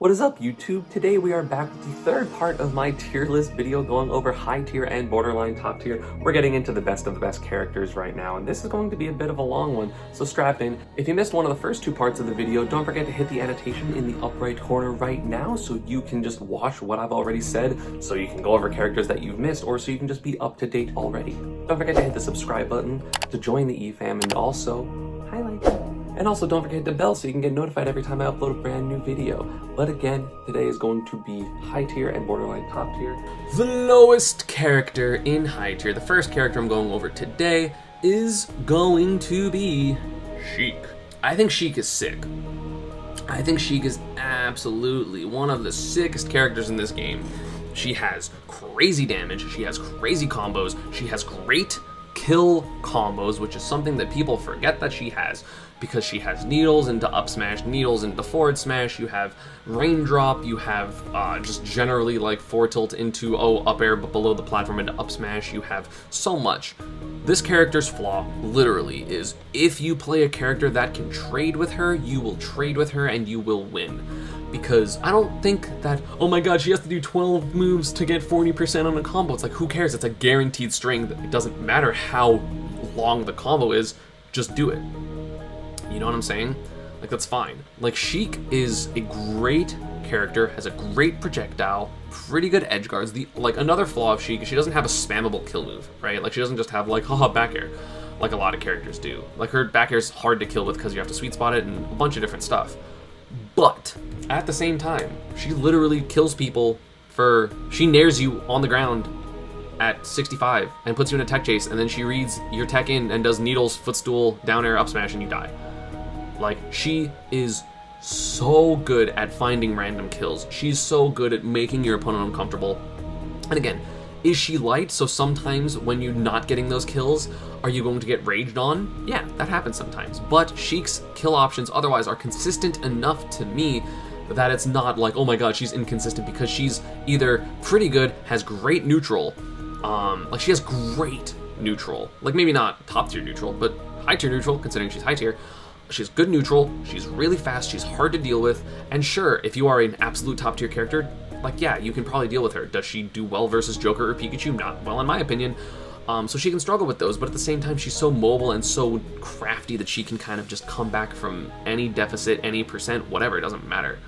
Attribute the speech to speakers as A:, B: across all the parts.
A: What is up, YouTube? Today we are back with the third part of my tier list video going over high tier and borderline top tier. We're getting into the best of the best characters right now, and this is going to be a bit of a long one, so strap in. If you missed one of the first two parts of the video, don't forget to hit the annotation in the upper right corner right now so you can just watch what I've already said, so you can go over characters that you've missed, or so you can just be up to date already. Don't forget to hit the subscribe button to join the EFAM, and also highlight that. And also don't forget to hit the bell so you can get notified every time I upload a brand new video. But again, today is going to be high tier and borderline top tier. The lowest character in high tier, the first character I'm going over today, is going to be Sheik. I think Sheik is sick. I think Sheik is absolutely one of the sickest characters in this game. She has crazy damage, she has crazy combos, she has great kill combos, which is something that people forget that she has, because she has needles into up smash, needles into forward smash, you have raindrop, you have just generally like forward tilt into up air but below the platform into up smash, you have so much. This character's flaw literally is if you play a character that can trade with her, you will trade with her and you will win. Because I don't think that, oh my god, she has to do 12 moves to get 40% on a combo. It's like, who cares? It's a guaranteed string. It doesn't matter how long the combo is, just do it. You know what I'm saying? Like, that's fine. Like, Sheik is a great character, has a great projectile, pretty good edge guards. Like, another flaw of Sheik is she doesn't have a spammable kill move, right? Like, she doesn't just have, like, haha, back air, like a lot of characters do. Like, her back air is hard to kill with because you have to sweet spot it and a bunch of different stuff. But at the same time, she literally kills people she nares you on the ground at 65 and puts you in a tech chase, and then she reads your tech in and does needles, footstool, down air, up smash, and you die. Like, she is so good at finding random kills. She's so good at making your opponent uncomfortable. And again, is she light? So sometimes when you're not getting those kills, are you going to get raged on? Yeah, that happens sometimes. But Sheik's kill options otherwise are consistent enough to me that it's not like, oh my god, she's inconsistent, because she's either pretty good, has great neutral, like she has great neutral, like maybe not top tier neutral, but high tier neutral, considering she's high tier. She's good neutral, she's really fast, she's hard to deal with, and sure, if you are an absolute top tier character, like yeah, you can probably deal with her. Does she do well versus Joker or Pikachu? Not well in my opinion. So she can struggle with those, but at the same time, she's so mobile and so crafty that she can kind of just come back from any deficit, any percent, whatever, it doesn't matter.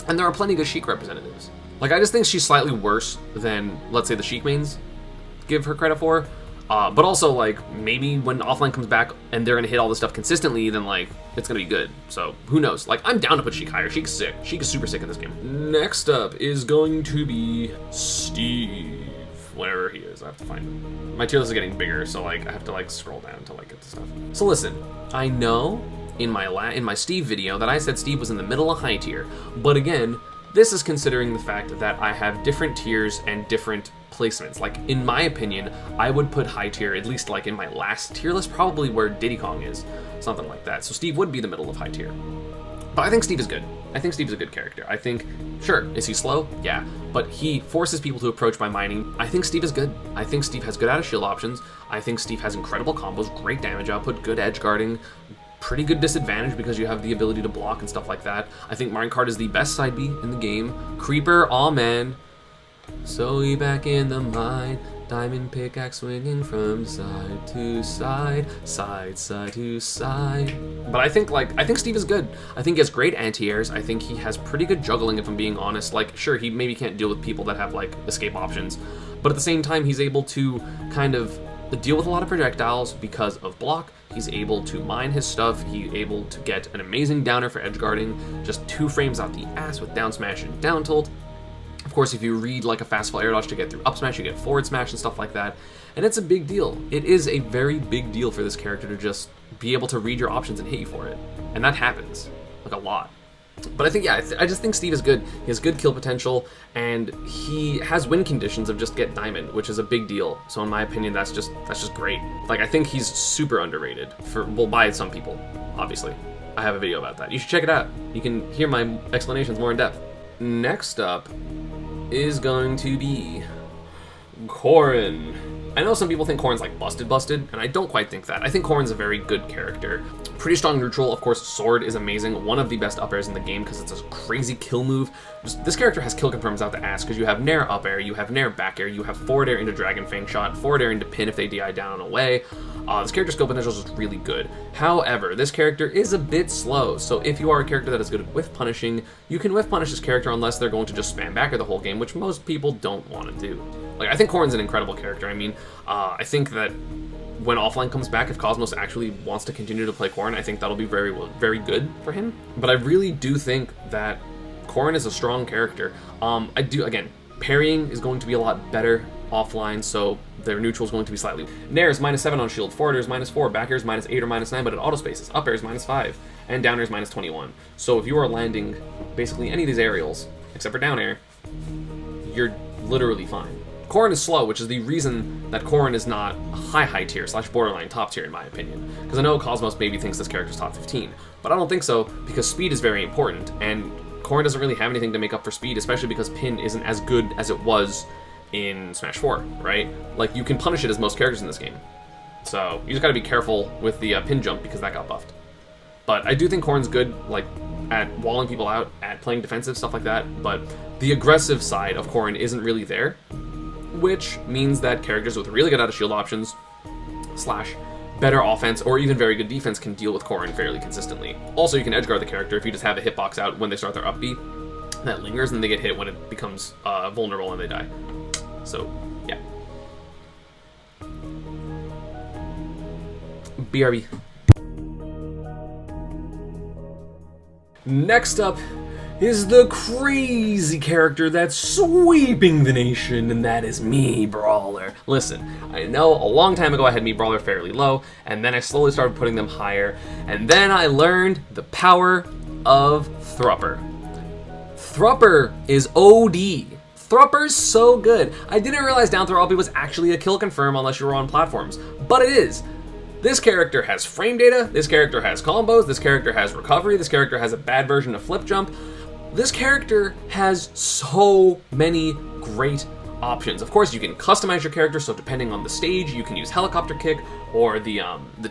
A: And there are plenty of good Sheik representatives. Like, I just think she's slightly worse than, let's say, the Sheik mains give her credit for. But also, like, maybe when offline comes back and they're gonna hit all this stuff consistently, then, like, it's gonna be good. So, who knows? Like, I'm down to put Sheik higher. Sheik's sick. Sheik is super sick in this game. Next up is going to be Steve. Wherever he is, I have to find him. My tier list is getting bigger, so, like, I have to, like, scroll down until I get to stuff. So listen, I know in my Steve video that I said Steve was in the middle of high tier, but again, this is considering the fact that I have different tiers and different placements. Like, in my opinion, I would put high tier, at least like in my last tier list, probably where Diddy Kong is, something like that. So Steve would be the middle of high tier. But I think Steve is good. I think Steve is a good character. I think, sure, is he slow? Yeah. But he forces people to approach by mining. I think Steve is good. I think Steve has good out of shield options. I think Steve has incredible combos, great damage output, good edge guarding, pretty good disadvantage because you have the ability to block and stuff like that. I think Minecart is the best side B in the game. Creeper, aw man. So we back in the mine. Diamond pickaxe swinging from side to side, side to side. But I think Steve is good. I think he has great anti-airs. I think he has pretty good juggling, if I'm being honest. Like, sure, he maybe can't deal with people that have, like, escape options, but at the same time, he's able to kind of deal with a lot of projectiles because of block. He's able to mine his stuff. He's able to get an amazing downer for edge guarding, just 2 frames out the ass with down smash and down tilt. Of course, if you read like a fastfall air dodge to get through up smash, you get forward smash and stuff like that. And it's a big deal. It is a very big deal for this character to just be able to read your options and hit you for it. And that happens, like, a lot. But I think, yeah, I just think Steve is good. He has good kill potential, and he has win conditions of just get diamond, which is a big deal. So in my opinion, that's just great. Like, I think he's super underrated by some people, obviously. I have a video about that. You should check it out. You can hear my explanations more in depth. Next up is going to be Corrin. I know some people think Corrin's like busted, and I don't quite think that. I think Corrin's a very good character. Pretty strong neutral. Of course, Sword is amazing. One of the best up airs in the game because it's a crazy kill move. This character has kill confirms out the ass because you have Nair up air, you have Nair back air, you have forward air into Dragon Fang shot, forward air into pin if they DI down and away. This character's skill potential is really good. However, this character is a bit slow, so if you are a character that is good at whiff punishing, you can whiff punish this character unless they're going to just spam back air the whole game, which most people don't want to do. Like, I think Corrin's an incredible character. I mean, I think that when offline comes back, if Cosmos actually wants to continue to play Corrin, I think that'll be very good for him. But I really do think that Corrin is a strong character. Again, parrying is going to be a lot better offline, so their neutral is going to be slightly. Nair is -7 on shield, forward air is -4, back air is -8 or -9, but it auto spaces. Up air is -5, and down air is -21. So if you are landing basically any of these aerials, except for down air, you're literally fine. Corrin is slow, which is the reason that Corrin is not high tier / borderline top tier in my opinion. Because I know Cosmos maybe thinks this character's top 15, but I don't think so because speed is very important, and Corrin doesn't really have anything to make up for speed, especially because pin isn't as good as it was in Smash 4, right? Like, you can punish it as most characters in this game. So you just gotta be careful with the pin jump because that got buffed. But I do think Corrin's good, like, at walling people out, at playing defensive, stuff like that, but the aggressive side of Corrin isn't really there, which means that characters with really good out of shield options / better offense or even very good defense can deal with Corrin fairly consistently. Also, you can edgeguard the character if you just have a hitbox out when they start their up B that lingers and they get hit when it becomes vulnerable and they die. So, yeah. BRB. Next up is the crazy character that's sweeping the nation, and that is Mii Brawler. Listen, I know a long time ago I had Mii Brawler fairly low, and then I slowly started putting them higher, and then I learned the power of Thrupper. Thrupper is OD. Thrupper's so good. I didn't realize down throw LB was actually a kill confirm unless you were on platforms, but it is. This character has frame data, this character has combos, this character has recovery, this character has a bad version of flip jump. This character has so many great options. Of course, you can customize your character, so depending on the stage, you can use helicopter kick or the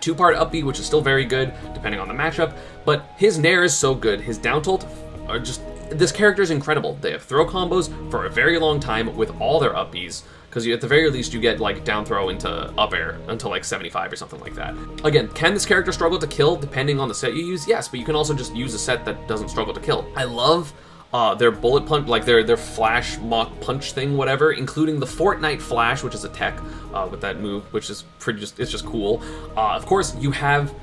A: two-part up B, which is still very good, depending on the matchup. But his Nair is so good, his down tilt are just... This character is incredible. They have throw combos for a very long time with all their up Bs, because at the very least you get like down throw into up air until like 75 or something like that. Again, can this character struggle to kill depending on the set you use? Yes, but you can also just use a set that doesn't struggle to kill. I love their bullet punch, like their flash mock punch thing, whatever, including the Fortnite flash, which is a tech with that move, which is it's just cool. Of course, you have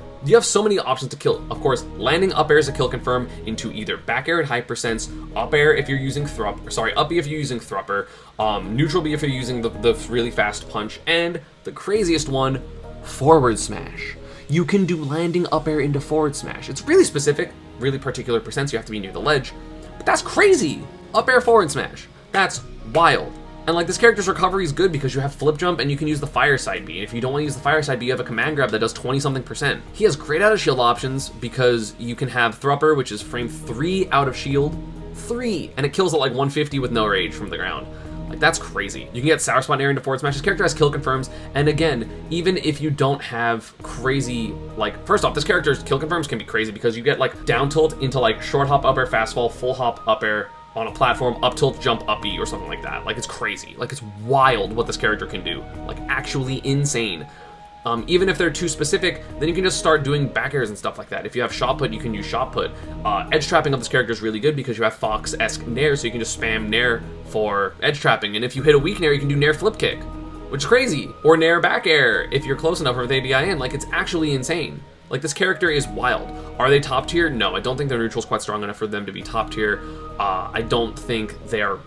A: so many options to kill. Of course, landing up air is a kill confirm into either back air at high percents, up air if you're using up B if you're using Thrupper, neutral B if you're using the really fast punch, and the craziest one, forward smash. You can do landing up air into forward smash. It's really specific, really particular percents, you have to be near the ledge, but that's crazy! Up air forward smash. That's wild. And like, this character's recovery is good because you have flip jump and you can use the fireside B. If you don't want to use the fireside B, you have a command grab that does 20-something%. He has great out of shield options because you can have Thrupper, which is frame 3 out of shield, 3, and it kills at like 150 with no rage from the ground. Like, that's crazy. You can get Sour Spot Nair into forward smash. This character has kill confirms, and again, even if you don't have crazy, like, first off, this character's kill confirms can be crazy because you get like down tilt into like short hop up air fast fall, full hop up air on a platform, up tilt, jump, up B, or something like that. Like, it's crazy. Like, it's wild what this character can do. Like, actually insane. Even if they're too specific, then you can just start doing back airs and stuff like that. If you have shot put, you can use shot put. Edge trapping of this character is really good because you have Fox-esque Nair, so you can just spam Nair for edge trapping. And if you hit a weak Nair, you can do Nair flip kick, which is crazy. Or Nair back air if you're close enough or with ADIN. Like, it's actually insane. Like, this character is wild. Are they top tier? No, I don't think their neutral's quite strong enough for them to be top tier. I don't think they're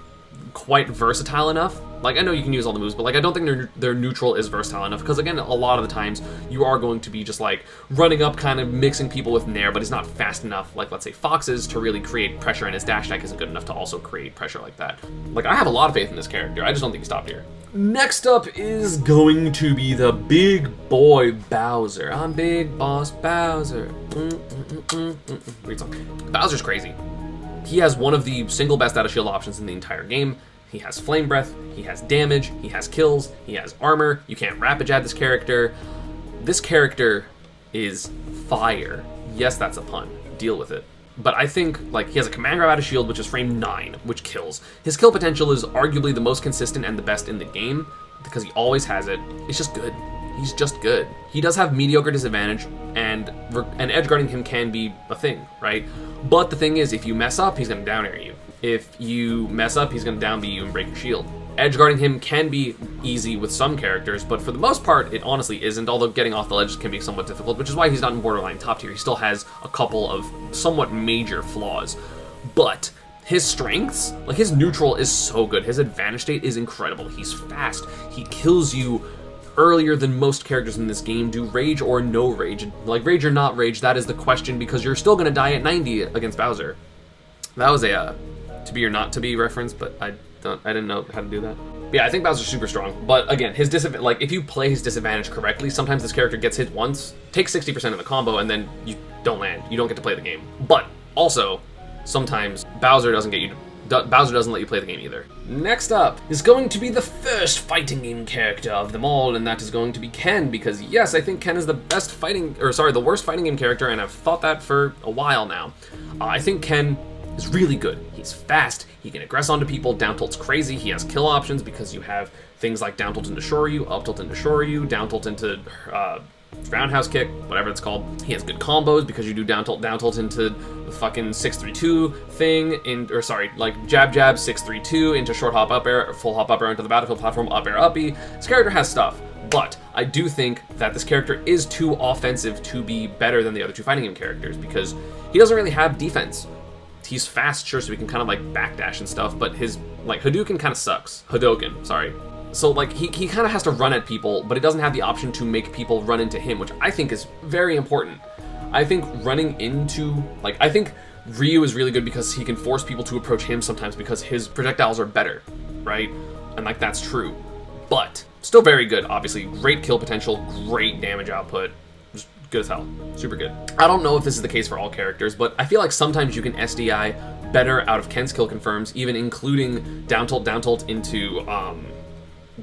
A: quite versatile enough. Like, I know you can use all the moves, but like, I don't think their neutral is versatile enough, because again, a lot of the times you are going to be just like running up, kind of mixing people with Nair, but he's not fast enough, like let's say Fox's, to really create pressure, and his dash attack isn't good enough to also create pressure like that. Like, I have a lot of faith in this character, I just don't think he's top tier. Next up is going to be the big boy Bowser. I'm Big Boss Bowser. Great song. Bowser's crazy. He has one of the single best out of shield options in the entire game. He has Flame Breath, he has damage, he has kills, he has armor, you can't rapid jab this character. This character is fire. Yes, that's a pun. Deal with it. But I think, like, he has a command grab out of shield, which is frame 9, which kills. His kill potential is arguably the most consistent and the best in the game, because he always has it. It's just good. He's just good. He does have mediocre disadvantage, and edge guarding him can be a thing, right? But the thing is, if you mess up, he's going to down air you. If you mess up, he's going to down B you and break your shield. Edge guarding him can be easy with some characters, but for the most part, it honestly isn't, although getting off the ledge can be somewhat difficult, which is why he's not in borderline top tier. He still has a couple of somewhat major flaws. But his strengths, like his neutral is so good. His advantage state is incredible. He's fast. He kills you earlier than most characters in this game do, rage or no rage. Like, rage or not rage, that is the question, because you're still going to die at 90 against Bowser. That was a to be or not to be reference, but I didn't know how to do that. But yeah, I think Bowser's super strong. But again, his disadvantage, like if you play his disadvantage correctly, sometimes this character gets hit once, takes 60% of the combo, and then you don't land. You don't get to play the game. But also, sometimes Bowser doesn't let you play the game either. Next up is going to be the first fighting game character of them all, and that is going to be Ken, because yes, I think Ken is the worst fighting game character, and I've thought that for a while now. I think Ken is really good. He's fast, he can aggress onto people, down tilt's crazy, he has kill options because you have things like down tilt into Shoryu, up tilt into Shoryu, down tilt into roundhouse kick, whatever it's called. He has good combos because you do down tilt into the fucking 632 thing, like jab 632 into short hop up air, full hop up air into the battlefield platform, up air uppy. This character has stuff, but I do think that this character is too offensive to be better than the other two fighting game characters because he doesn't really have defense. He's fast, sure, so he can kind of like backdash and stuff, but his like Hadouken kind of sucks. Hadoken, sorry. So like he kind of has to run at people, but he doesn't have the option to make people run into him, which I think is very important. I think running into, like, I think Ryu is really good because he can force people to approach him sometimes because his projectiles are better, right? And like that's true, but still very good. Obviously, great kill potential, great damage output. Good as hell. Super good. I don't know if this is the case for all characters, but I feel like sometimes you can SDI better out of Ken's kill confirms, even including down tilt into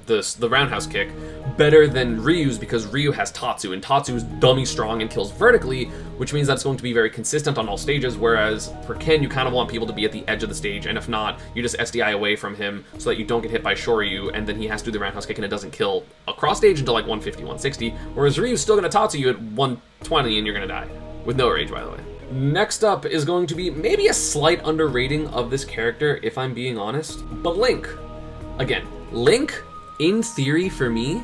A: the roundhouse kick, better than Ryu's because Ryu has Tatsu, and Tatsu is dummy strong and kills vertically, which means that's going to be very consistent on all stages, whereas for Ken, you kind of want people to be at the edge of the stage, and if not, you just SDI away from him so that you don't get hit by Shoryu, and then he has to do the roundhouse kick and it doesn't kill across stage until like 150, 160, whereas Ryu's still going to Tatsu you at 120 and you're going to die. With no rage, by the way. Next up is going to be maybe a slight underrating of this character, if I'm being honest, but Link. Again, Link, in theory for me,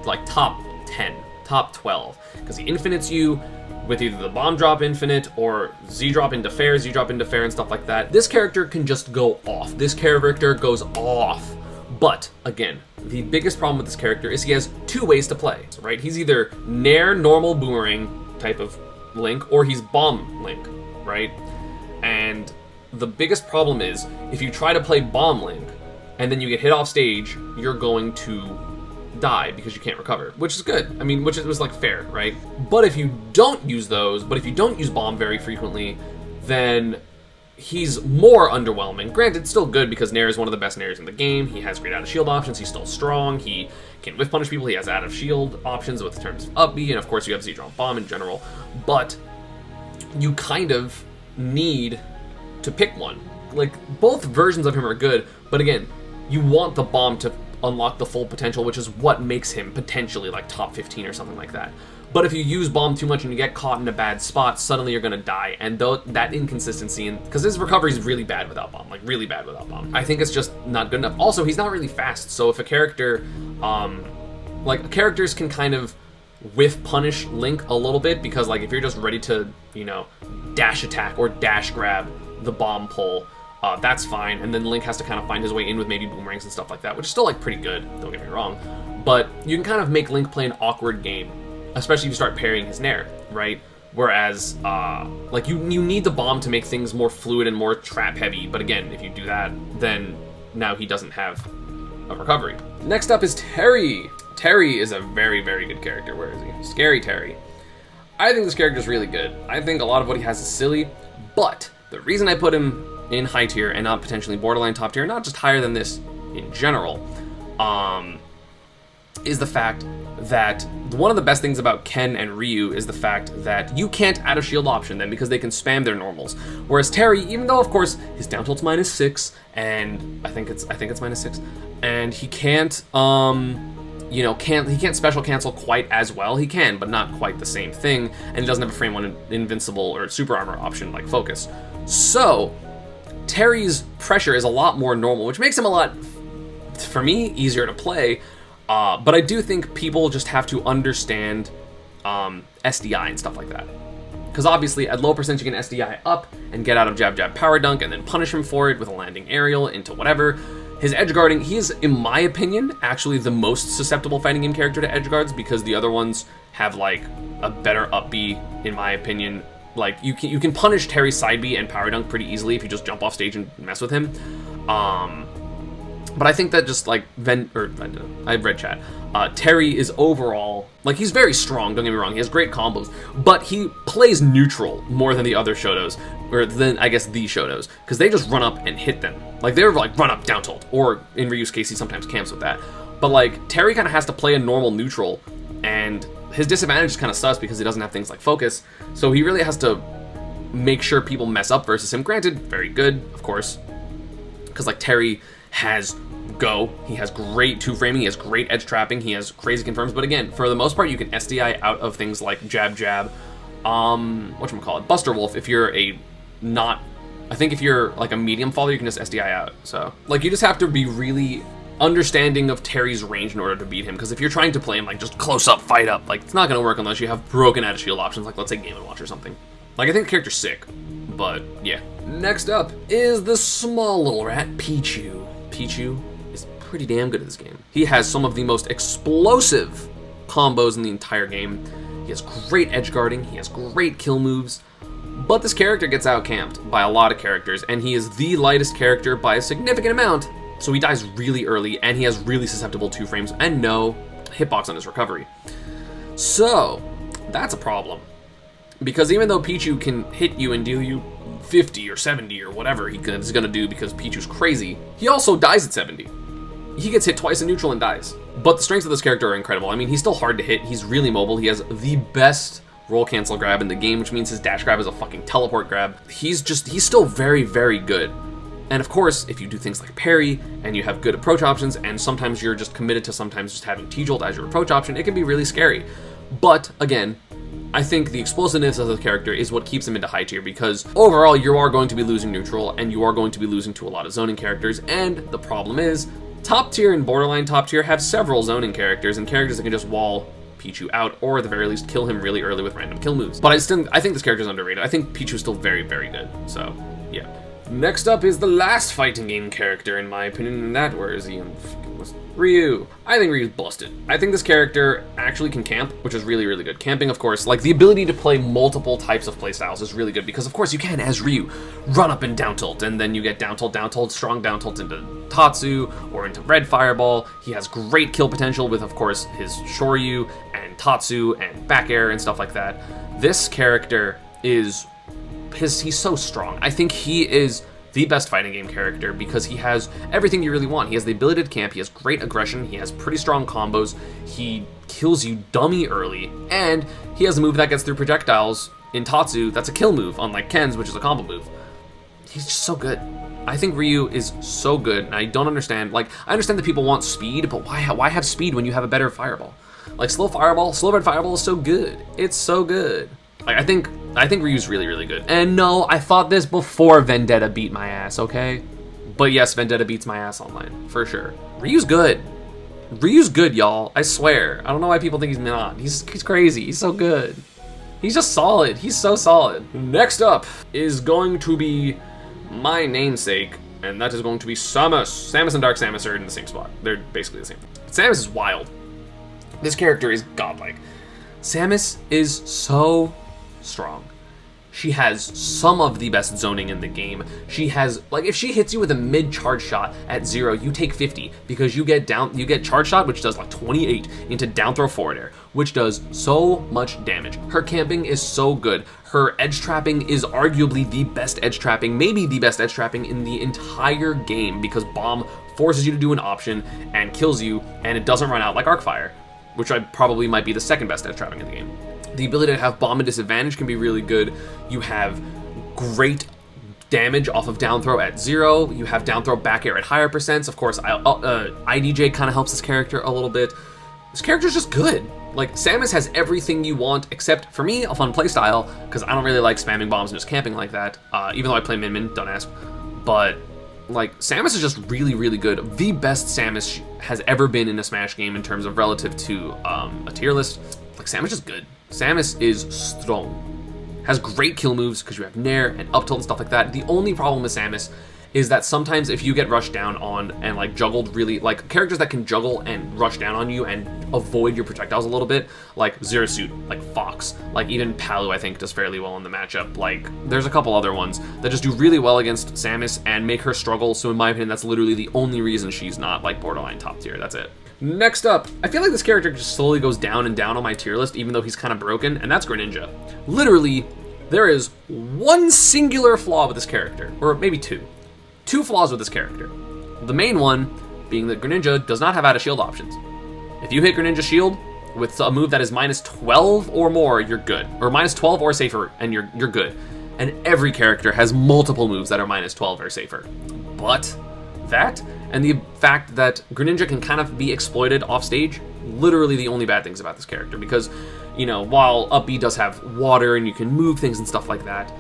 A: like top 10, top 12, because he infinites you with either the bomb drop infinite or Z drop into fair and stuff like that. This character can just go off. This character goes off. But again, the biggest problem with this character is he has two ways to play, right? He's either Nair normal boomerang type of Link, or he's bomb Link, right? And the biggest problem is if you try to play bomb Link and then you get hit off stage, you're going to die because you can't recover, which is good. I mean, it was like fair, right? But if you don't use bomb very frequently, then he's more underwhelming. Granted, still good because Nair is one of the best Nairs in the game. He has great out of shield options. He's still strong. He can whiff punish people. He has out of shield options with terms of up B, and of course you have Z drop bomb in general. But you kind of need to pick one. Like, both versions of him are good, but again, you want the bomb to unlock the full potential, which is what makes him potentially like top 15 or something like that. But if you use bomb too much and you get caught in a bad spot, suddenly you're gonna die. And that inconsistency, because his recovery is really bad without bomb, like really bad without bomb. I think it's just not good enough. Also, he's not really fast, so if a character, characters can kind of whiff punish Link a little bit, because like if you're just ready to, dash attack or dash grab the bomb pull, that's fine, and then Link has to kind of find his way in with maybe boomerangs and stuff like that, which is still like pretty good, don't get me wrong. But you can kind of make Link play an awkward game, especially if you start parrying his Nair, right? Whereas, you need the bomb to make things more fluid and more trap heavy, but again, if you do that, then now he doesn't have a recovery. Next up is Terry. Terry is a very, very good character. Where is he? Scary Terry. I think this character is really good. I think a lot of what he has is silly, but the reason I put him in high tier and not potentially borderline top tier, not just higher than this in general, is the fact that one of the best things about Ken and Ryu is the fact that you can't add a shield option then because they can spam their normals. Whereas Terry, even though of course his down tilt's -6, and I think it's -6, and he can't you know, he can't special cancel quite as well. He can, but not quite the same thing, and he doesn't have a frame 1 invincible or super armor option like Focus. So Terry's pressure is a lot more normal, which makes him a lot, for me, easier to play. But I do think people just have to understand SDI and stuff like that. Because obviously, at low percentage, you can SDI up and get out of jab, jab, power dunk, and then punish him for it with a landing aerial into whatever. His edge guarding, he is, in my opinion, actually the most susceptible fighting game character to edge guards, because the other ones have like a better up B, in my opinion. Like you can punish Terry's side B and power dunk pretty easily if you just jump off stage and mess with him. But I think that just like I've read chat. Terry is overall, like, he's very strong, don't get me wrong, he has great combos, but he plays neutral more than the other Shotos, or than, I guess, the Shotos, because they just run up and hit them. Like, they're like, run up, down tilt, or in Ryu's case, he sometimes camps with that. But like, Terry kind of has to play a normal neutral, and his disadvantage is kind of sus because he doesn't have things like Focus, so he really has to make sure people mess up versus him. Granted, very good, of course, because like, Terry has go, he has great 2-framing, he has great edge trapping, he has crazy confirms, but again, for the most part, you can SDI out of things like jab, jab, whatchamacallit, Buster Wolf, if you're a not, I think if you're like a medium follower, you can just SDI out. So like, you just have to be really understanding of Terry's range in order to beat him, because if you're trying to play him like just close up, fight up, like, it's not going to work unless you have broken out of shield options, like let's say Game & Watch or something. Like, I think the character's sick, but yeah. Next up is the small little rat, Pichu. Pichu is pretty damn good at this game. He has some of the most explosive combos in the entire game. He has great edge guarding, he has great kill moves, but this character gets out-camped by a lot of characters, and he is the lightest character by a significant amount, so he dies really early, and he has really susceptible 2-frames and no hitbox on his recovery. So, that's a problem. Because even though Pichu can hit you and deal you 50 or 70 or whatever he's gonna do because Pichu's crazy, he also dies at 70. He gets hit twice in neutral and dies. But the strengths of this character are incredible. I mean, he's still hard to hit, he's really mobile, he has the best roll cancel grab in the game, which means his dash grab is a fucking teleport grab. He's still very, very good. And of course, if you do things like parry, and you have good approach options, and sometimes you're just committed to sometimes just having T-Jolt as your approach option, it can be really scary. But, again, I think the explosiveness of the character is what keeps him into high tier, because overall you are going to be losing neutral, and you are going to be losing to a lot of zoning characters, and the problem is, top tier and borderline top tier have several zoning characters, and characters that can just wall Pichu out, or at the very least kill him really early with random kill moves. But I think this character is underrated. I think Pichu's still very, very good, so yeah. Next up is the last fighting game character, in my opinion, and that was Ryu. I think Ryu's busted. I think this character actually can camp, which is really, really good. Camping, of course, like the ability to play multiple types of playstyles is really good, because of course you can, as Ryu, run up and down tilt, and then you get down tilt, strong down tilt into Tatsu, or into Red Fireball. He has great kill potential with, of course, his Shoryu, and Tatsu, and back air, and stuff like that. This character is, he's so strong. I think he is the best fighting game character because he has everything you really want. He has the ability to camp, he has great aggression, he has pretty strong combos, he kills you dummy early, and he has a move that gets through projectiles in Tatsu that's a kill move, unlike Ken's, which is a combo move. He's just so good. I think Ryu is so good, and I don't understand, like, I understand that people want speed, but why have speed when you have a better fireball? Like, slow red fireball is so good. It's so good. Like, I think Ryu's really, really good. And no, I thought this before Vendetta beat my ass, okay? But yes, Vendetta beats my ass online, for sure. Ryu's good. Ryu's good, y'all. I swear. I don't know why people think he's not. He's crazy. He's so good. He's just solid. He's so solid. Next up is going to be my namesake, and that is going to be Samus. Samus and Dark Samus are in the same spot. They're basically the same. Samus is wild. This character is godlike. Samus is so strong. She has some of the best zoning in the game. She has, like, if she hits you with a mid-charge shot at 0, you take 50 because you get charge shot, which does like 28 into down throw forward air, which does so much damage. Her camping is so good. Her edge trapping is arguably the best edge trapping, maybe the best edge trapping in the entire game, because Bomb forces you to do an option and kills you, and it doesn't run out like Arcfire.
B: which I probably might be the second best edge trapping in the game. The ability to have bomb and disadvantage can be really good. You have great damage off of down throw at 0. You have down throw back air at higher percents. Of course, IDJ kind of helps this character a little bit. This character's just good. Like, Samus has everything you want, except, for me, a fun playstyle, because I don't really like spamming bombs and just camping like that, even though I play Min, don't ask. But, like, Samus is just really, really good. The best Samus has ever been in a Smash game in terms of relative to a tier list. Like, Samus is good. Samus is strong. Has great kill moves, because you have Nair and up tilt and stuff like that. The only problem with Samus is that sometimes if you get rushed down on and like juggled really, like characters that can juggle and rush down on you and avoid your projectiles a little bit, like Zero Suit, like Fox, like even Palu I think does fairly well in the matchup. Like there's a couple other ones that just do really well against Samus and make her struggle, so in my opinion that's literally the only reason she's not like borderline top tier, that's it. Next up, I feel like this character just slowly goes down and down on my tier list even though he's kind of broken, and that's Greninja. Literally, there is one singular flaw with this character, or maybe two. Two flaws with this character. The main one being that Greninja does not have out of shield options. If you hit Greninja shield with a move that is minus 12 or more, you're good. Or minus 12 or safer, and you're good. And every character has multiple moves that are minus 12 or safer. But that, and the fact that Greninja can kind of be exploited off stage, literally the only bad things about this character. Because, you know, while up B does have water and you can move things and stuff like that,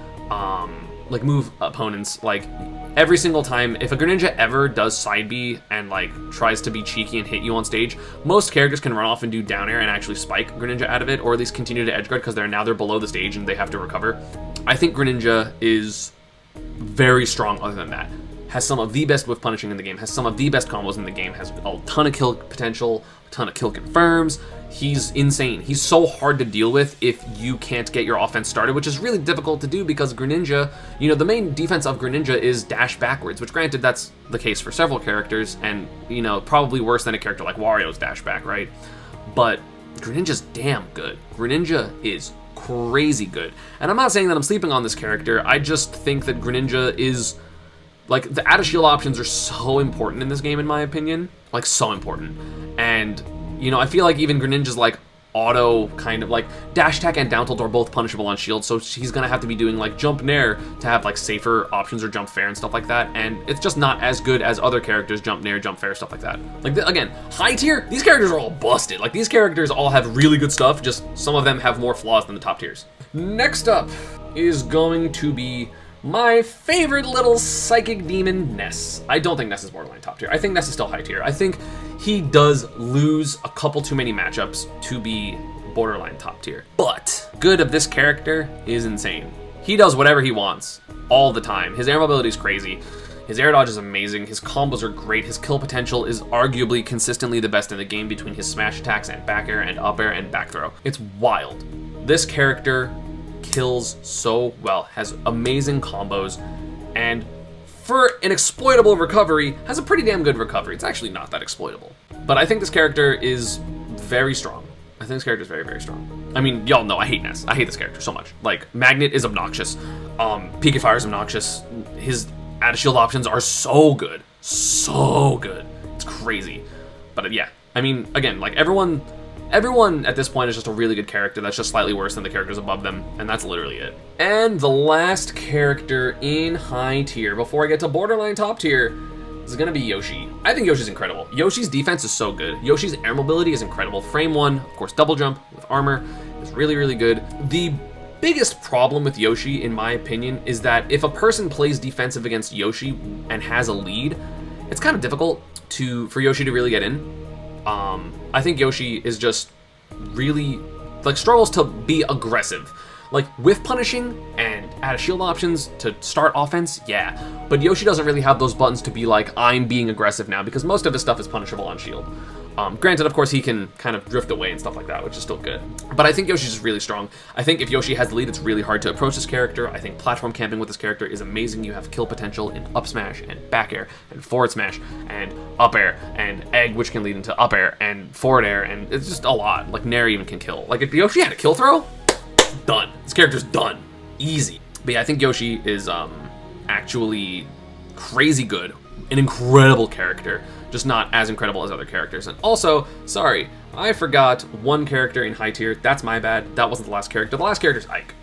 B: like move opponents, like every single time, if a Greninja ever does side B and like tries to be cheeky and hit you on stage, most characters can run off and do down air and actually spike Greninja out of it, or at least continue to edge guard because they're below the stage and they have to recover. I think Greninja is very strong other than that. Has some of the best whiff punishing in the game, has some of the best combos in the game, has a ton of kill potential, a ton of kill confirms. He's insane. He's so hard to deal with if you can't get your offense started, which is really difficult to do because Greninja, you know, the main defense of Greninja is dash backwards, which granted that's the case for several characters and, you know, probably worse than a character like Wario's dash back, right? But Greninja's damn good. Greninja is crazy good. And I'm not saying that I'm sleeping on this character, I just think that Greninja is, like, the out of shield options are so important in this game in my opinion. Like, so important. And you know, I feel like even Greninja's like auto kind of like dash attack and down tilt are both punishable on shield, so he's gonna have to be doing like jump nair to have like safer options or jump fair and stuff like that, and it's just not as good as other characters jump nair, jump fair, stuff like that. Like again, high tier, these characters are all busted. Like these characters all have really good stuff, just some of them have more flaws than the top tiers. Next up is going to be my favorite little psychic demon, Ness. I don't think Ness is borderline top tier. I think Ness is still high tier. I think he does lose a couple too many matchups to be borderline top tier. But good of this character is insane. He does whatever he wants all the time. His air mobility is crazy. His air dodge is amazing. His combos are great. His kill potential is arguably consistently the best in the game between his smash attacks and back air and up air and back throw. It's wild. This character kills so well, has amazing combos, and for an exploitable recovery, has a pretty damn good recovery. It's actually not that exploitable. But I think this character is very strong. I think this character is very, very strong. I mean, y'all know I hate Ness. I hate this character so much. Like, Magnet is obnoxious. Pika Fire is obnoxious. His out of shield options are so good. So good. It's crazy. But yeah, I mean, again, like everyone at this point is just a really good character that's just slightly worse than the characters above them, and that's literally it. And the last character in high tier, before I get to borderline top tier, is gonna be Yoshi. I think Yoshi's incredible. Yoshi's defense is so good. Yoshi's air mobility is incredible. Frame 1, of course, double jump with armor is really, really good. The biggest problem with Yoshi, in my opinion, is that if a person plays defensive against Yoshi and has a lead, it's kind of difficult for Yoshi to really get in. I think Yoshi is just really, like, struggles to be aggressive. Like, with punishing and out of shield options to start offense, yeah. But Yoshi doesn't really have those buttons to be like, I'm being aggressive now, because most of his stuff is punishable on shield. Granted, of course, he can kind of drift away and stuff like that, which is still good. But I think Yoshi's just really strong. I think if Yoshi has the lead, it's really hard to approach this character. I think platform camping with this character is amazing. You have kill potential in up smash and back air and forward smash and up air and egg, which can lead into up air and forward air, and it's just a lot. Like, Nair even can kill. Like, if Yoshi had a kill throw, done. This character's done. Easy. But yeah, I think Yoshi is actually crazy good an incredible character, just not as incredible as other characters. And also, sorry, I forgot one character in high tier. That's my bad. That wasn't the last character. The last character is Ike.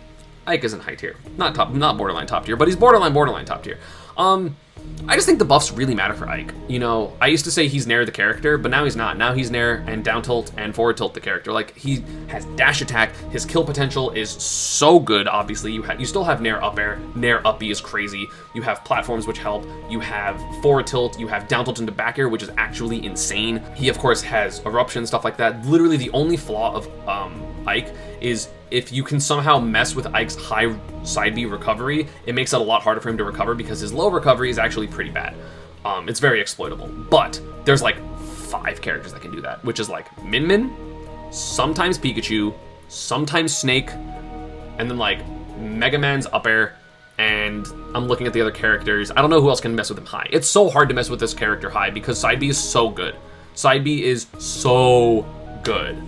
B: Ike isn't high tier. Not borderline top tier, but he's borderline top tier. I just think the buffs really matter for Ike. You know, I used to say he's Nair the character, but now he's not. Now he's Nair and down tilt and forward tilt the character. Like, he has dash attack. His kill potential is so good, obviously. You still have Nair up air. Nair up B is crazy. You have platforms which help. You have forward tilt. You have down tilt into back air, which is actually insane. He, of course, has eruption, stuff like that. Literally, the only flaw of Ike is if you can somehow mess with Ike's high side B recovery, it makes it a lot harder for him to recover because his low recovery is actually pretty bad. It's very exploitable. But there's like 5 characters that can do that, which is like Min, sometimes Pikachu, sometimes Snake, and then like Megaman's up air, and I'm looking at the other characters. I don't know who else can mess with him high. It's so hard to mess with this character high because side B is so good. Side B is so good.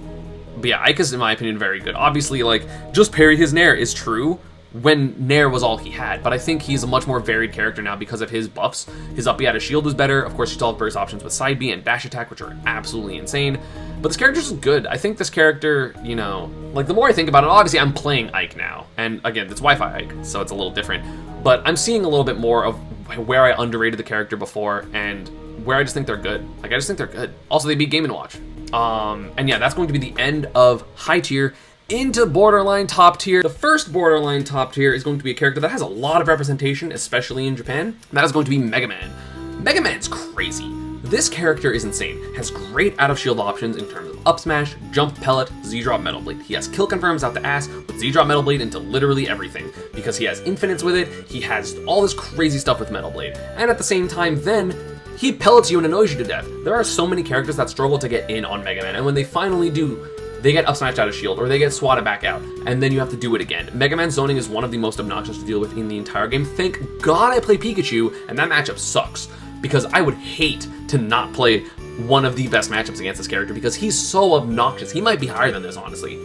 B: But yeah, Ike is, in my opinion, very good. Obviously, like, just parry his Nair is true when Nair was all he had, but I think he's a much more varied character now because of his buffs. His up B out of shield is better. Of course, you still have burst options with side B and dash attack, which are absolutely insane. But this character's just good. I think this character, you know, like, the more I think about it, obviously I'm playing Ike now. And again, it's Wi-Fi Ike, so it's a little different. But I'm seeing a little bit more of where I underrated the character before and where I just think they're good. Like, I just think they're good. Also, they beat Game & Watch. And yeah, that's going to be the end of high tier into borderline top tier. The first borderline top tier is going to be a character that has a lot of representation, especially in Japan. That is going to be Megaman. Megaman's crazy. This character is insane. Has great out of shield options in terms of up smash, jump pellet, Z-drop metal blade. He has kill confirms out the ass with Z-drop metal blade into literally everything because he has infinites with it. He has all this crazy stuff with metal blade. And at the same time, then he pellets you and annoys you to death. There are so many characters that struggle to get in on Mega Man, and when they finally do, they get up smashed out of shield, or they get swatted back out, and then you have to do it again. Mega Man zoning is one of the most obnoxious to deal with in the entire game. Thank God I play Pikachu, and that matchup sucks, because I would hate to not play one of the best matchups against this character, because he's so obnoxious. He might be higher than this, honestly.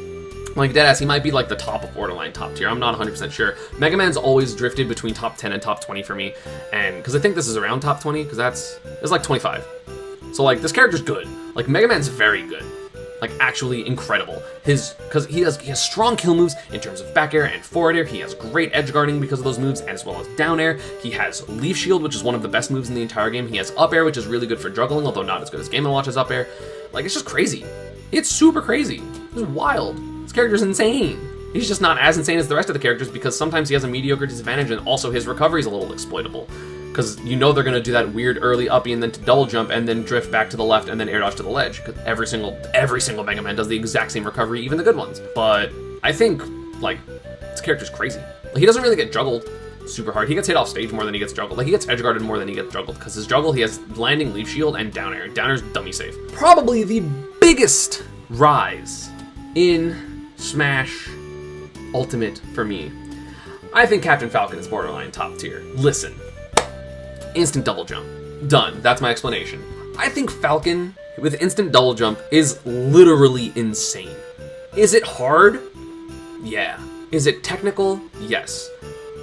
B: Like, deadass, he might be like the top of borderline top tier. I'm not 100% sure. Mega Man's always drifted between top 10 and top 20 for me, and because I think this is around top 20, because it's like 25. So like, this character's good. Like, Mega Man's very good. Like, actually incredible. Because he has strong kill moves in terms of back air and forward air. He has great edge guarding because of those moves, as well as down air. He has leaf shield, which is one of the best moves in the entire game. He has up air, which is really good for juggling, although not as good as Game & Watch's up air. Like, it's just crazy. It's super crazy. It's wild. This character's insane. He's just not as insane as the rest of the characters because sometimes he has a mediocre disadvantage, and also his recovery's a little exploitable. Because you know they're going to do that weird early uppy and then to double jump and then drift back to the left and then air dodge to the ledge. Because every single Mega Man does the exact same recovery, even the good ones. But I think, like, this character's crazy. Like, he doesn't really get juggled super hard. He gets hit off stage more than he gets juggled. Like, he gets edge guarded more than he gets juggled. Because his juggle, he has landing, leaf shield, and down air. Down air's dummy safe. Probably the biggest rise in Smash Ultimate for me. I think Captain Falcon is borderline top tier. Listen. Instant double jump. Done. That's my explanation. I think Falcon with instant double jump is literally insane. Is it hard? Yeah. Is it technical? Yes.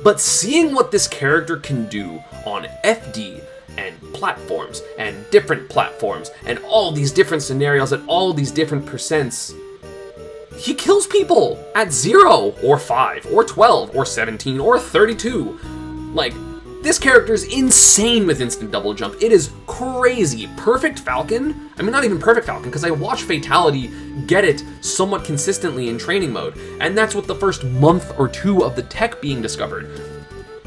B: But seeing what this character can do on FD and platforms and different platforms and all these different scenarios at all these different percents, he kills people at 0 or 5 or 12 or 17 or 32. Like, this character's insane with instant double jump. It is crazy. Perfect Falcon? I mean, not even Perfect Falcon, because I watched Fatality get it somewhat consistently in training mode, and that's with the first month or 2 of the tech being discovered.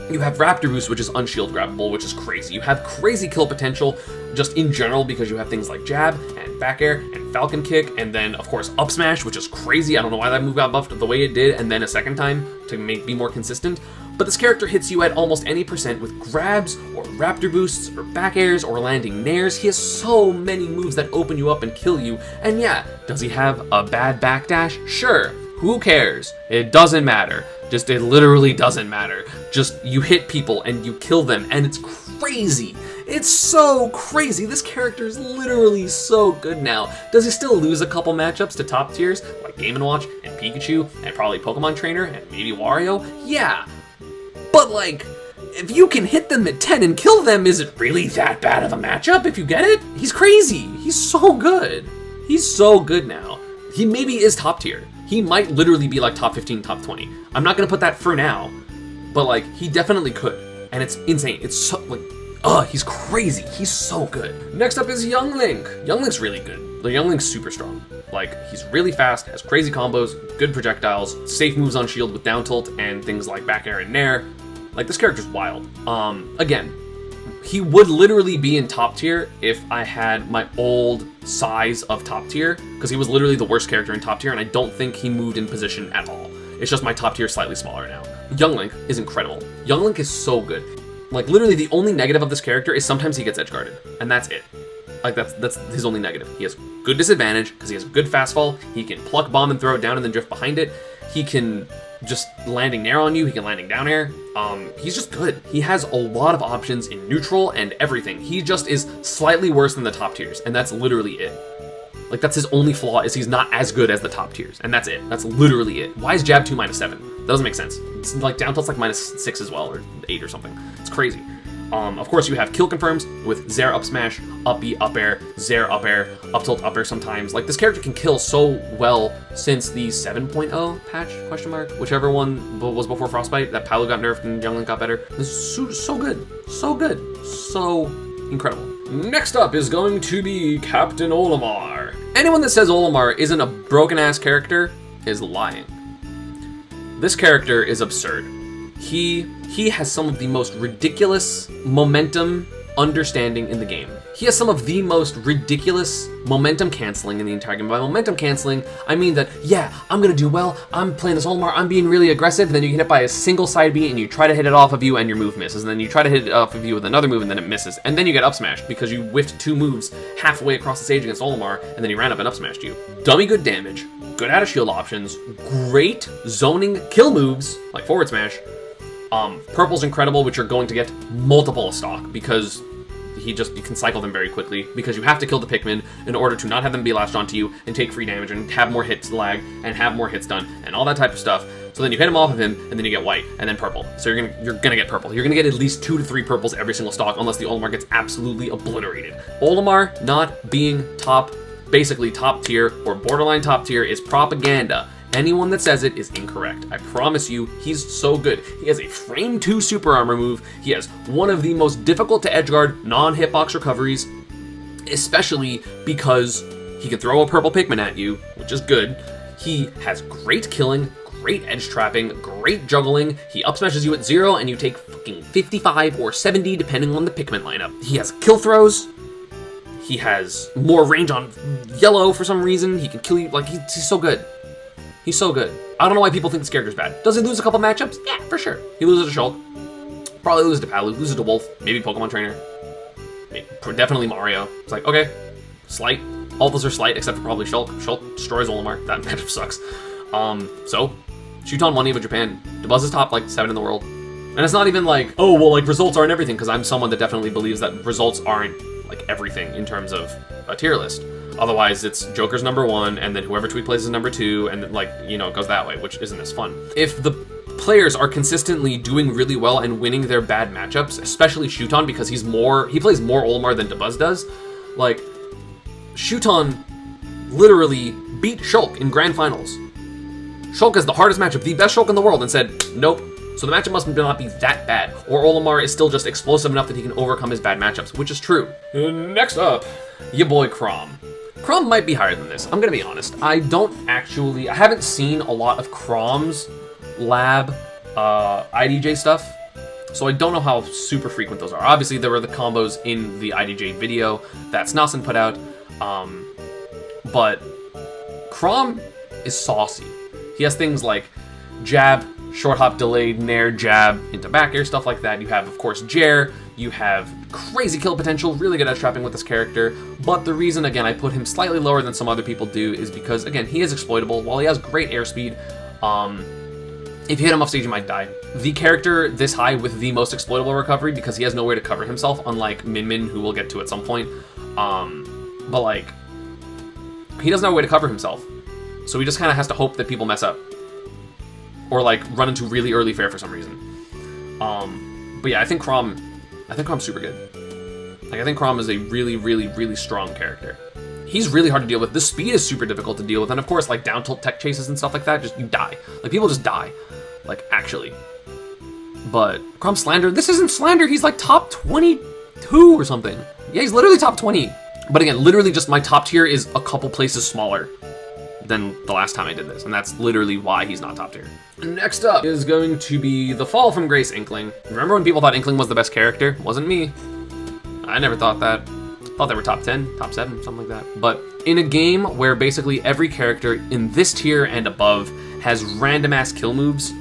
B: You have Raptor Boost, which is unshield grabbable, which is crazy. You have crazy kill potential just in general because you have things like Jab and Back Air and Falcon Kick, and then, of course, Up Smash, which is crazy. I don't know why that move got buffed the way it did, and then a second time to be more consistent. But this character hits you at almost any percent with grabs, or Raptor Boosts, or Back Airs, or landing Nairs. He has so many moves that open you up and kill you. And yeah, does he have a bad backdash? Sure. Who cares? It doesn't matter. It literally doesn't matter. Just, you hit people and you kill them, and it's crazy. It's so crazy. This character is literally so good now. Does he still lose a couple matchups to top tiers, like Game & Watch, and Pikachu, and probably Pokemon Trainer, and maybe Wario? Yeah. But, like, if you can hit them at 10 and kill them, is it really that bad of a matchup if you get it? He's crazy. He's so good. He's so good now. He maybe is top tier. He might literally be like top 15, top 20. I'm not gonna put that for now, but like he definitely could. And it's insane. It's so like, he's crazy. He's so good. Next up is Young Link. Young Link's really good. The Young Link's super strong. Like, he's really fast, has crazy combos, good projectiles, safe moves on shield with down tilt, and things like back air and nair. Like, this character's wild. Again, he would literally be in top tier if I had my old size of top tier, because he was literally the worst character in top tier, and I don't think he moved in position at all. It's just my top tier is slightly smaller now. Young Link is incredible. Young Link is so good. Like, literally the only negative of this character is sometimes he gets edge guarded, and that's it. Like, that's his only negative. He has good disadvantage because he has good fastfall. He can pluck bomb and throw it down and then drift behind it. He can just landing nair on you. He can landing down air. He's just good. He has a lot of options in neutral and everything. He just is slightly worse than the top tiers, and that's literally it. Like, that's his only flaw, is he's not as good as the top tiers, and that's it. That's literally it. Why is jab 2 -7? That doesn't make sense. It's like down tilt's like -6 as well, or 8 or something. It's crazy. Of course, you have kill confirms with Zair up smash, up B, up air, Zair up air, up tilt, up air sometimes. Like, this character can kill so well since the 7.0 patch, question mark? Whichever one was before Frostbite, that Palu got nerfed and Young Link got better. This is so good. So good. So incredible. Next up is going to be Captain Olimar. Anyone that says Olimar isn't a broken-ass character is lying. This character is absurd. He has some of the most ridiculous momentum understanding in the game. He has some of the most ridiculous momentum canceling in the entire game. By momentum canceling, I mean that, yeah, I'm gonna do well, I'm playing this Olimar, I'm being really aggressive, and then you get hit by a single side B and you try to hit it off of you and your move misses, and then you try to hit it off of you with another move and then it misses, and then you get up smashed because you whiffed 2 moves halfway across the stage against Olimar, and then he ran up and up smashed you. Dummy good damage, good out of shield options, great zoning kill moves, like forward smash. Purple's incredible, which you're going to get multiple stock because you can cycle them very quickly because you have to kill the Pikmin in order to not have them be latched onto you and take free damage and have more hits lag and have more hits done and all that type of stuff. So then you hit him off of him and then you get white and then purple. So you're gonna get purple. You're gonna get at least 2 to 3 purples every single stock unless the Olimar gets absolutely obliterated. Olimar not being basically top tier or borderline top tier is propaganda. Anyone that says it is incorrect. I promise you, he's so good. He has a frame 2 super armor move. He has one of the most difficult to edgeguard non-hitbox recoveries, especially because he can throw a purple Pikmin at you, which is good. He has great killing, great edge trapping, great juggling. He up smashes you at 0 and you take fucking 55 or 70 depending on the Pikmin lineup. He has kill throws. He has more range on yellow for some reason. He can kill you, like, he's so good. He's so good. I don't know why people think this character's bad. Does he lose a couple matchups? Yeah, for sure. He loses to Shulk. Probably loses to Palu. Loses to Wolf. Maybe Pokemon Trainer. Maybe, definitely Mario. It's like, okay, slight. All those are slight except for probably Shulk. Shulk destroys Olimar. That matchup sucks. So, Shuton won EVO Japan. Dabuz is top, like, 7 in the world. And it's not even like, oh, well, like, results aren't everything, because I'm someone that definitely believes that results aren't, like, everything in terms of a tier list. Otherwise, it's Joker's #1, and then whoever Tweet plays is #2, and then, like, you know, it goes that way, which isn't as fun. If the players are consistently doing really well and winning their bad matchups, especially Shuton, because he plays more Olimar than Dabuz does, like, Shuton literally beat Shulk in Grand Finals. Shulk has the hardest matchup, the best Shulk in the world, and said, nope. So the matchup must not be that bad. Or Olimar is still just explosive enough that he can overcome his bad matchups, which is true. Next up, your boy Chrom. Chrom might be higher than this, I'm gonna be honest. I haven't seen a lot of Chrom's lab IDJ stuff, so I don't know how super frequent those are. Obviously, there were the combos in the IDJ video that Snasen put out, but Chrom is saucy. He has things like jab, short hop delayed, nair, jab, into back air, stuff like that. You have, of course, Jer. You have crazy kill potential, really good at trapping with this character. But the reason, again, I put him slightly lower than some other people do is because, again, he is exploitable. While he has great airspeed, if you hit him off stage, you might die. The character this high with the most exploitable recovery because he has nowhere to cover himself, unlike Min Min, who we'll get to at some point. But, like, he doesn't have a way to cover himself. So he just kind of has to hope that people mess up. Or, like, run into really early fair for some reason. But yeah, I think Chrom's super good. Like, I think Chrom is a really, really, really strong character. He's really hard to deal with. The speed is super difficult to deal with, and of course, like, down tilt tech chases and stuff like that, just, you die. Like, people just die. Like, actually. But Chrom Slander, this isn't Slander, he's like top 22 or something. Yeah, he's literally top 20. But again, literally just my top tier is a couple places smaller than the last time I did this, and that's literally why he's not top tier. Next up is going to be the Fall from Grace Inkling. Remember when people thought Inkling was the best character? Wasn't me. I never thought that. Thought they were top 10, top 7, something like that. But in a game where basically every character in this tier and above has random ass kill moves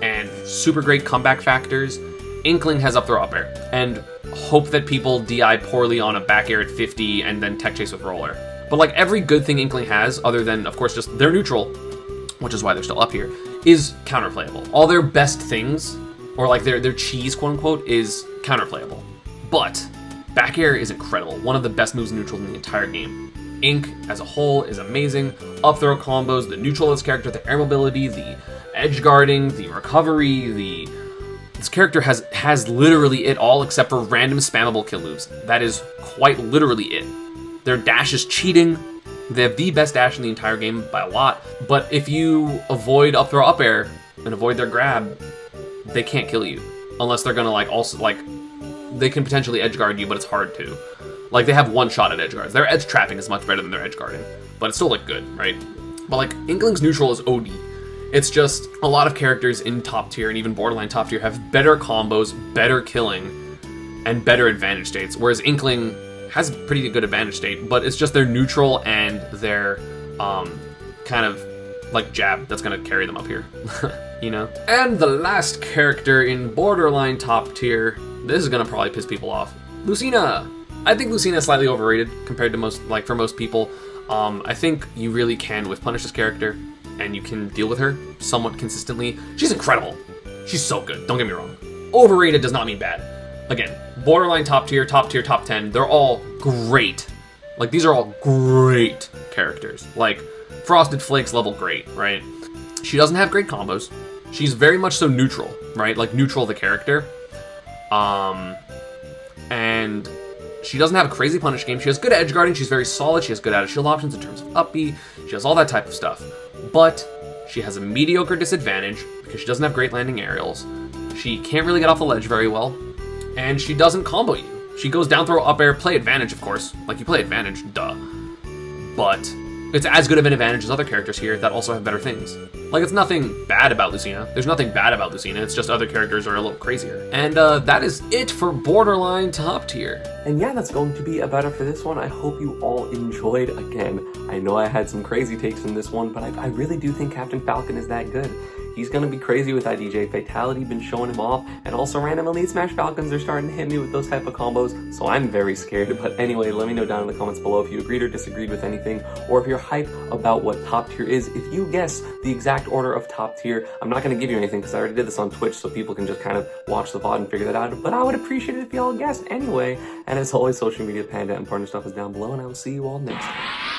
B: and super great comeback factors, Inkling has up throw up air, and hope that people DI poorly on a back air at 50 and then tech chase with roller. But like every good thing Inkling has, other than of course just their neutral, which is why they're still up here, is counterplayable. All their best things, or like their cheese quote unquote, is counterplayable. But back air is incredible. One of the best moves in neutral in the entire game. Ink as a whole is amazing. Up throw combos, the neutral of this character, the air mobility, the edge guarding, the recovery, this character has literally it all except for random spammable kill moves. That is quite literally it. Their dash is cheating. They have the best dash in the entire game by a lot. But if you avoid up throw up air and avoid their grab, they can't kill you. Unless they're gonna like also like, they can potentially edge guard you, but it's hard to. Like, they have one shot at edge guards. Their edge trapping is much better than their edge guarding, but it's still like good, right? But like Inkling's neutral is OD. It's just a lot of characters in top tier and even borderline top tier have better combos, better killing, and better advantage states, whereas Inkling has a pretty good advantage state, but it's just their neutral and their kind of like jab that's gonna carry them up here, you know? And the last character in borderline top tier, this is gonna probably piss people off, Lucina. I think Lucina is slightly overrated compared to most, like for most people. I think you really can whiff punish this character, and you can deal with her somewhat consistently. She's incredible. She's so good, don't get me wrong. Overrated does not mean bad. Again, borderline top tier, top 10, they're all great. Like, these are all great characters. Like, Frosted Flakes level great, right? She doesn't have great combos. She's very much so neutral, right? Like, neutral the character. And she doesn't have a crazy punish game. She has good edge guarding. She's very solid. She has good out of shield options in terms of up B. She has all that type of stuff. But she has a mediocre disadvantage because she doesn't have great landing aerials. She can't really get off the ledge very well. And she doesn't combo you. She goes down throw up air, play advantage, of course. Like, you play advantage, duh. But it's as good of an advantage as other characters here that also have better things. Like, it's nothing bad about Lucina. There's nothing bad about Lucina. It's just other characters are a little crazier. And that is it for borderline top tier.
A: And yeah, that's going to be about it for this one. I hope you all enjoyed. Again, I know I had some crazy takes in this one, but I really do think Captain Falcon is that good. He's gonna be crazy with that DJ Fatality, been showing him off, and also random Elite Smash Falcons are starting to hit me with those type of combos, so I'm very scared. But anyway, let me know down in the comments below if you agreed or disagreed with anything, or if you're hype about what top tier is. If you guess the exact order of top tier, I'm not gonna give you anything because I already did this on Twitch, so people can just kind of watch the VOD and figure that out, but I would appreciate it if y'all guessed anyway. And as always, social media, Panda, and partner stuff is down below, and I will see you all next time.